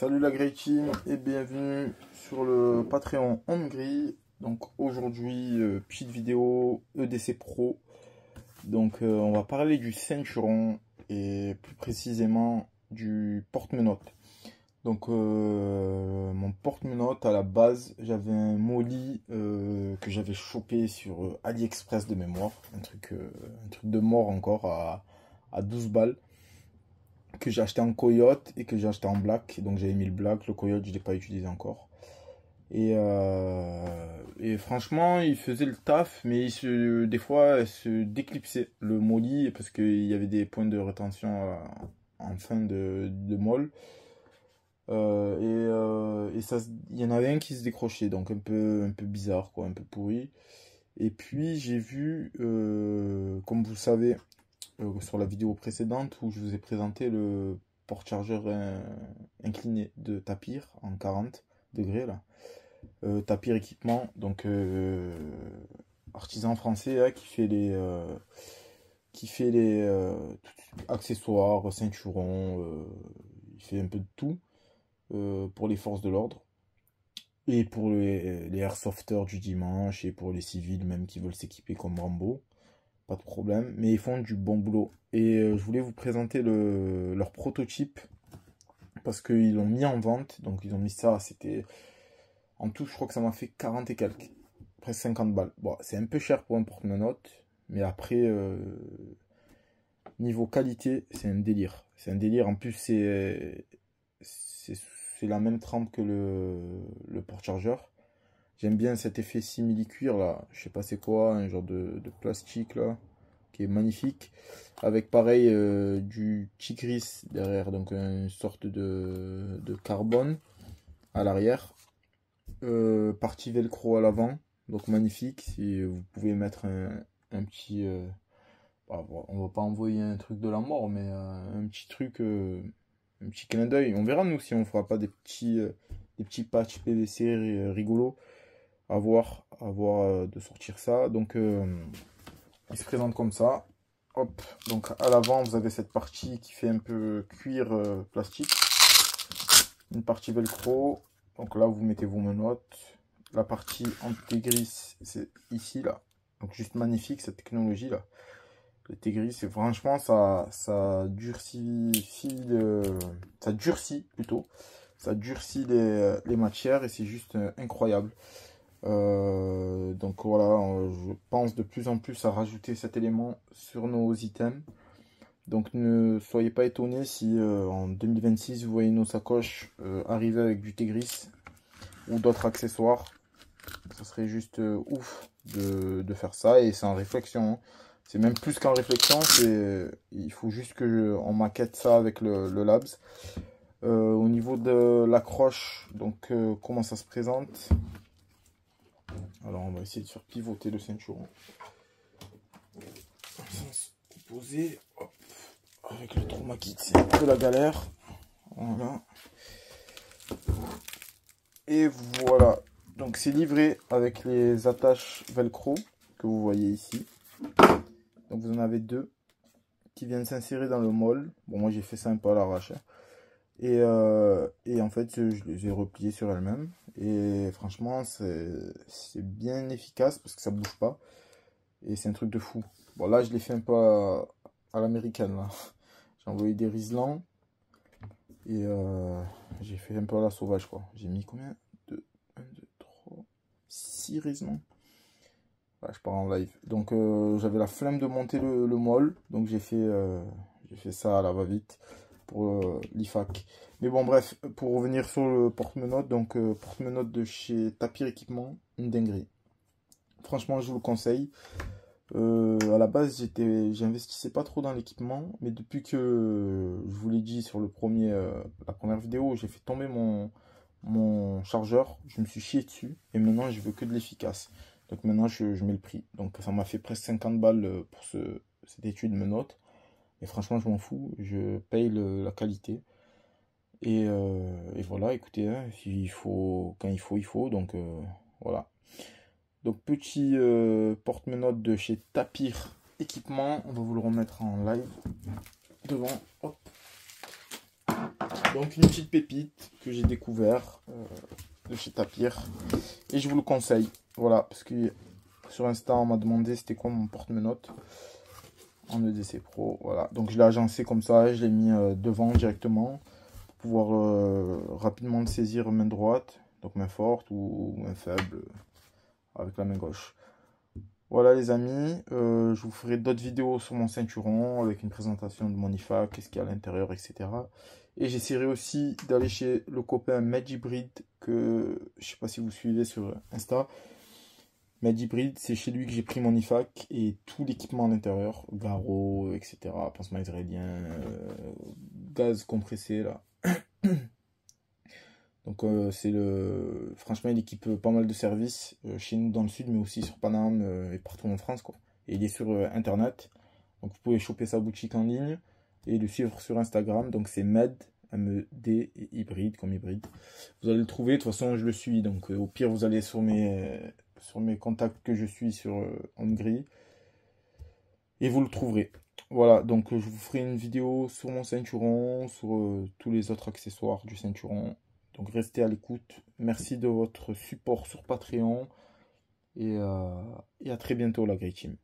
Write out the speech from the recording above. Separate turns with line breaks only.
Salut la Grey Team et bienvenue sur le Patreon Hongrie. Donc aujourd'hui, petite vidéo EDC Pro. Donc on va parler du ceinturon et plus précisément du porte-menottes. Donc mon porte-menottes à la base, j'avais un Molly que j'avais chopé sur AliExpress de mémoire. Un truc de mort encore à 12 balles. Que j'ai acheté en coyote et que j'ai acheté en black. Donc j'avais mis le black, le coyote je ne l'ai pas utilisé encore. Et franchement il faisait le taf, mais des fois il se déclipsait le molly parce qu'il y avait des points de rétention en fin de molle. Et ça, il y en avait un qui se décrochait, donc un peu bizarre, quoi, un peu pourri. Et puis j'ai vu, comme vous le savez, sur la vidéo précédente où je vous ai présenté le porte-chargeur incliné de Tapir en 40 degrés là. Tapir équipement, donc artisan français hein, qui fait les accessoires, ceinturons, il fait un peu de tout pour les forces de l'ordre et pour les airsofters du dimanche et pour les civils même qui veulent s'équiper comme Rambo. Pas de problème, mais ils font du bon boulot. Et je voulais vous présenter leur prototype parce qu'ils l'ont mis en vente. Donc ils ont mis ça, c'était en tout, je crois que ça m'a fait 40 et quelques, presque 50 balles. Bon, c'est un peu cher pour un porte-menottes, mais après, niveau qualité, c'est un délire. C'est un délire. En plus, c'est la même trempe que le porte-chargeur. J'aime bien cet effet simili-cuir là, je sais pas c'est quoi, un genre de plastique là, qui est magnifique. Avec pareil du tigris derrière, donc une sorte de carbone à l'arrière. Partie velcro à l'avant, donc magnifique. Si vous pouvez mettre un petit... on va pas envoyer un truc de la mort, mais un petit truc, un petit clin d'œil. On verra nous si on fera pas des petits patchs PVC rigolos. À voir de sortir ça. Donc il se présente comme ça. Hop, donc à l'avant vous avez cette partie qui fait un peu cuir plastique, une partie velcro. Donc là vous mettez vos menottes. La partie anti-gris c'est ici là, donc juste magnifique cette technologie là. Le Tegris, c'est franchement ça durcit les matières et c'est juste incroyable. Donc voilà, je pense de plus en plus à rajouter cet élément sur nos items. Donc ne soyez pas étonnés si en 2026 vous voyez nos sacoches arriver avec du Tegris ou d'autres accessoires. Ça serait juste ouf de faire ça, et c'est en réflexion. Hein. C'est même plus qu'en réflexion, il faut juste que on maquette ça avec le Labs. Au niveau de l'accroche, donc comment ça se présente? Alors on va essayer de faire pivoter le ceinturon en sens opposé. Hop. Avec le trauma kit c'est un peu la galère. Voilà. Et voilà. Donc c'est livré avec les attaches velcro que vous voyez ici. Donc vous en avez deux qui viennent s'insérer dans le molle. Bon moi j'ai fait ça un peu à l'arrache. Et en fait je les ai repliés sur elles-mêmes. Et franchement c'est bien efficace parce que ça bouge pas. Et c'est un truc de fou. Bon là je l'ai fait un peu à l'américaine là. J'ai envoyé des riselants. Et j'ai fait un peu à la sauvage quoi. J'ai mis combien? 2, 1, 2, 3, 6 riselants. Ouais, je pars en live. Donc j'avais la flemme de monter le molle. Donc j'ai fait ça à la va-vite pour l'IFAC. Mais bon bref, pour revenir sur le porte-menottes. Donc porte-menottes de chez Tapir Équipement, une dinguerie. Franchement je vous le conseille. À la base j'investissais pas trop dans l'équipement. Mais depuis que je vous l'ai dit sur la première vidéo, j'ai fait tomber mon chargeur. Je me suis chié dessus. Et maintenant je veux que de l'efficace. Donc maintenant je mets le prix. Donc ça m'a fait presque 50 balles pour cette étude menottes. Et franchement je m'en fous. Je paye la qualité. Et voilà, écoutez, hein, quand il faut. Donc voilà. Donc petit porte-menottes de chez Tapir Équipement. On va vous le remettre en live. Devant. Hop. Donc une petite pépite que j'ai découvert de chez Tapir. Et je vous le conseille. Voilà, parce que sur Insta, on m'a demandé c'était quoi mon porte-menottes en EDC Pro. Voilà, donc je l'ai agencé comme ça, je l'ai mis devant directement pour pouvoir rapidement le saisir main droite, donc main forte ou main faible avec la main gauche. Voilà les amis, je vous ferai d'autres vidéos sur mon ceinturon avec une présentation de mon IFAK, qu'est-ce qu'il y a à l'intérieur, etc. Et j'essaierai aussi d'aller chez le copain Medhybrid, que je sais pas si vous suivez sur Insta. Medhybrid, c'est chez lui que j'ai pris mon IFAK et tout l'équipement à l'intérieur, garrot, etc. Pansement israélien, gaz compressé là. Donc franchement il équipe pas mal de services chez nous dans le sud mais aussi sur Paname et partout en France quoi. Et il est sur internet. Donc vous pouvez choper sa boutique en ligne et le suivre sur Instagram. Donc c'est M-E-D et hybride comme hybride. Vous allez le trouver, de toute façon je le suis. Donc au pire vous allez sur mes contacts que je suis sur Hongrie et vous le trouverez. Voilà, donc je vous ferai une vidéo sur mon ceinturon, sur tous les autres accessoires du ceinturon. Donc restez à l'écoute. Merci de votre support sur Patreon. Et à très bientôt la Grey Team.